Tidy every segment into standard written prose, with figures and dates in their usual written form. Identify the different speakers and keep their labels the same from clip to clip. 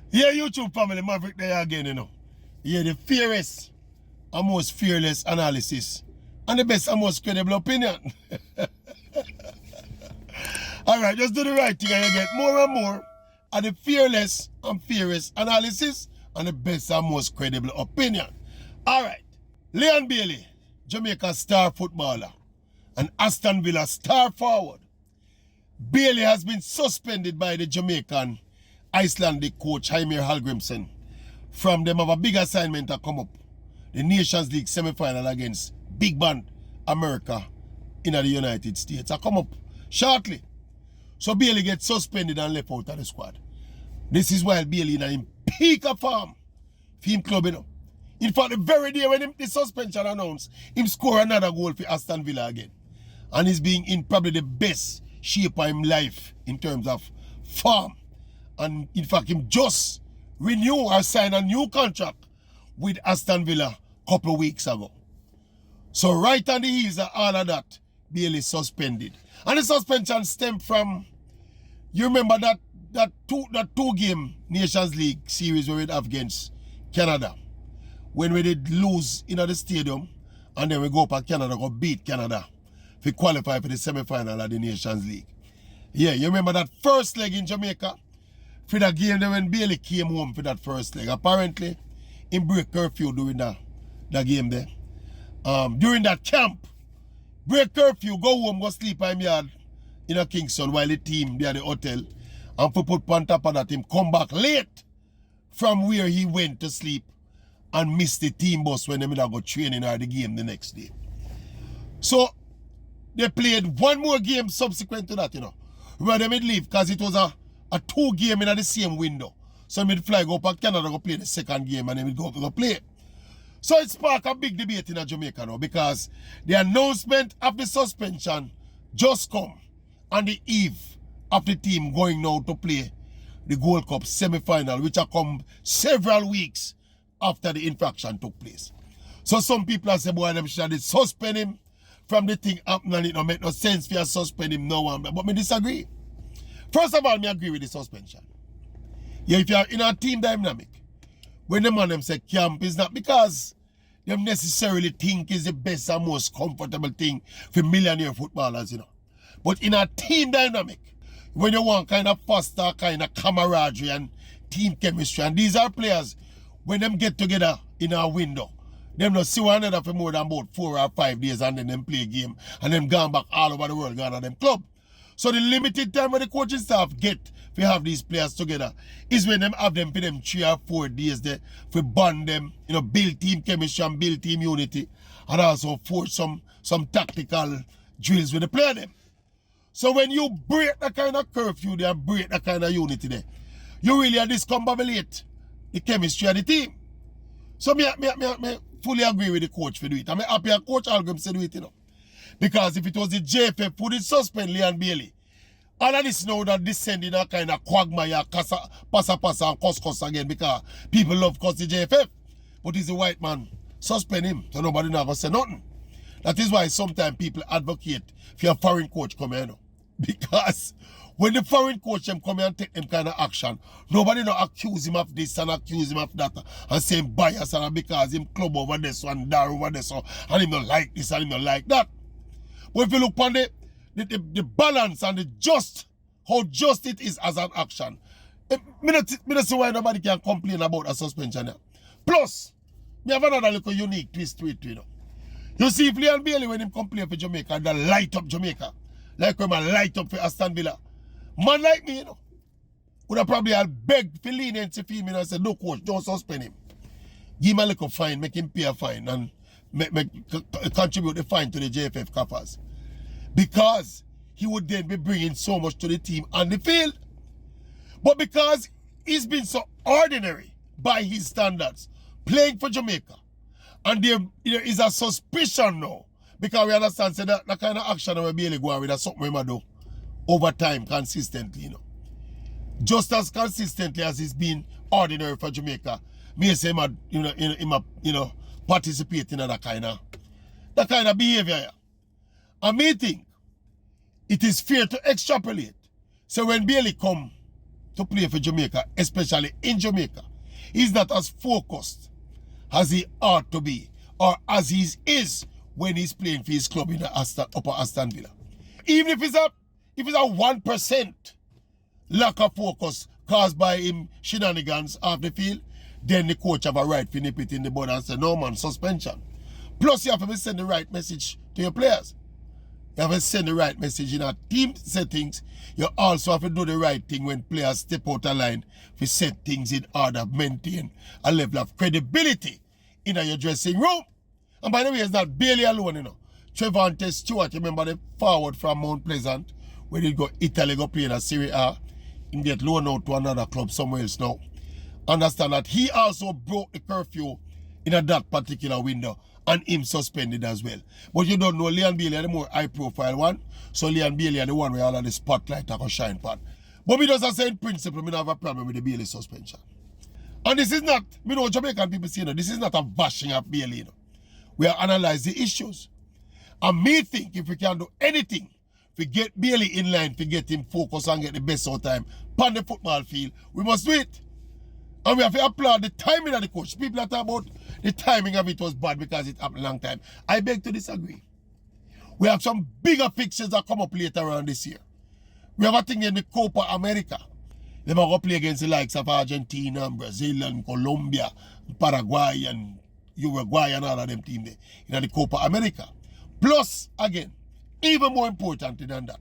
Speaker 1: Yeah, YouTube family, Maverick there again, you know. Yeah, the fairest and most fearless analysis and the best and most credible opinion. Alright, just do the right thing and you get more and more of the fearless and fairest analysis and the best and most credible opinion. Alright, Leon Bailey, Jamaica star footballer and Aston Villa star forward. Bailey has been suspended by the Jamaican Icelandic coach Jaime Hallgrimsson from them have a big assignment to come up. The Nations League semi-final against Big Band America in the United States. I come up shortly. So Bailey gets suspended and left out of the squad. This is while Bailey in a peak of form for him club, you know. In fact, the very day when the suspension announced, him score another goal for Aston Villa again. And he's being in probably the best shape of his life in terms of form. And in fact, him just renew or sign a new contract with Aston Villa a couple of weeks ago. So right on the heels of all of that, Bailey suspended. And the suspension stemmed from, you remember that two game Nations League series we did against Canada. When we did lose in the stadium and then we go up to Canada, go beat Canada to qualify for the semi-final of the Nations League. Yeah, you remember that first leg in Jamaica? For that game then when Bailey came home for that first leg. Apparently, he break curfew during that game there. During that camp, break curfew, go home, go sleep in yard in a Kingston while the team there at the hotel. And for put on top of that, him come back late from where he went to sleep and miss the team bus when they go training or the game the next day. So, they played one more game subsequent to that, you know. Where they made leave because it was a two game in the same window. So they fly go up to Canada go play the second game and then go play. So it sparked a big debate in Jamaica now because the announcement of the suspension just come on the eve of the team going now to play the Gold Cup semi-final, which have come several weeks after the infraction took place. So some people have said, boy, them should suspend him from the thing happening and it don't make no sense for you to suspend him now. But me disagree. First of all, me agree with the suspension. Yeah, if you're in a team dynamic, when the man them say camp is not because them necessarily think is the best and most comfortable thing for millionaire footballers, you know. But in a team dynamic, when you want kind of faster, kind of camaraderie and team chemistry, and these are players, when them get together in a window, them not see one another for more than about 4 or 5 days and then them play a game and them gone back all over the world, gone to them club. So the limited time when the coaching staff get to have these players together is when them have them for them 3 or 4 days there for bond them, you know, build team chemistry and build team unity and also force some tactical drills with the player them. So when you break that kind of curfew there, break that kind of unity there, you really discombobulate the chemistry of the team. So me fully agree with the coach for do it. I'm happy a coach Algrim said do it, you know. Because if it was the JFF who did suspend Leon Bailey, all of this now that descend in a kind of quagmire, passa and cuss again because people love cuss the JFF. But it's the white man, suspend him so nobody never say nothing. That is why sometimes people advocate for a foreign coach come here, you know. Because when the foreign coach them come here and take them kind of action, nobody no accuse him of this and accuse him of that and say him bias and because him club over this and there over this and him not like this and him not like that. But if you look on the balance and how just it is as an action, me not see why nobody can complain about a suspension. Plus, me have another little unique twist to it, you know. You see, if Leon Bailey, when him complain for Jamaica, they light up Jamaica. Like when man light up for Aston Villa. Man like me, you know, would have probably beg for leniency for him and say, no coach, don't suspend him. Give him a little fine, make him pay a fine and contribute the fine to the JFF coffers. Because he would then be bringing so much to the team on the field. But because he's been so ordinary by his standards, playing for Jamaica, and there is a suspicion now, because we understand say that kind of action we Bailey go on with, that's something we might do over time consistently, you know. Just as consistently as it's been ordinary for Jamaica, me say him participate in that kind of behavior. I think it is fair to extrapolate. So when Bailey come to play for Jamaica, especially in Jamaica. He's not as focused as he ought to be, or as he is when he's playing for his club in the Upper Aston Villa. Even if it's a 1% lack of focus caused by him shenanigans off the field, then the coach have a right to nip it in the bud and say, no man, suspension. Plus, you have to send the right message to your players. You have to send the right message in a team settings. You also have to do the right thing when players step out of line to set things in order, maintain a level of credibility in your dressing room. And by the way, it's not Bailey alone, you know. Trevante Stewart, you remember the forward from Mount Pleasant, where he go Italy, go play in a Serie A, and get loaned out to another club somewhere else now. Understand that he also broke the curfew in that particular window, and him suspended as well. But you don't know, Leon Bailey are the more high-profile one, so Leon Bailey are the one where all of the spotlight are going to shine upon. But me just say in principle, me don't have a problem with the Bailey suspension. And this is not, you know, Jamaican people say, you know, this is not a bashing of Bailey, you know. We are analyzing the issues. And me think if we can do anything, if we get Bailey in line, if we get him focused and get the best out time on the football field, we must do it. And we have to applaud the timing of the coach. People that talk about the timing of it was bad because it happened a long time. I beg to disagree. We have some bigger fixtures that come up later on this year. We have a thing in the Copa America. They are going to play against the likes of Argentina, and Brazil, and Colombia, and Paraguay, and Uruguay, and all of them teams there in the Copa America. Plus, again, even more important than that,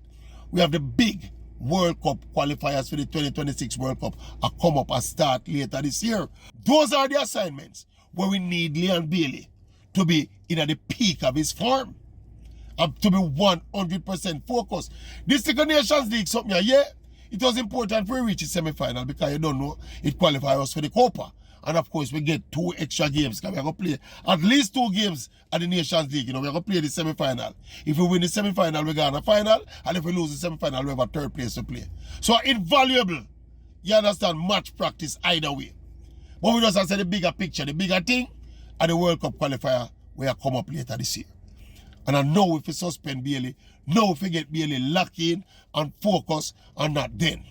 Speaker 1: we have the big World Cup qualifiers for the 2026 World Cup are come up and start later this year. Those are the assignments where we need Leon Bailey to be in the peak of his form and to be 100% focused. This Second Nations League something, yeah, it was important for we reach the semi-final because you don't know it qualifies us for the Copa. And of course, we get 2 extra games because we're going to play at least 2 games at the Nations League. You know, we're going to play the semi-final. If we win the semi-final, we go on a final. And if we lose the semi-final, we have a 3rd place to play. So invaluable, you understand, match practice either way. But we just have to say the bigger picture, the bigger thing, and the World Cup qualifier will come up later this year. And I know if we suspend Bailey, know if we get Bailey locked in and focus and not then.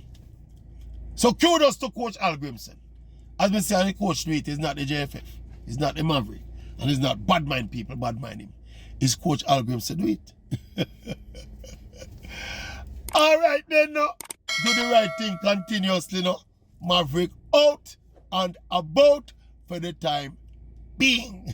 Speaker 1: So kudos to Coach Al Grimson. As we say, the coach to it is not the JFF, it's not the Maverick, and it's not bad mind people, bad mind him. It's Coach Al Grimson do it. All right then, no. Do the right thing continuously, no. Maverick out and about for the time being.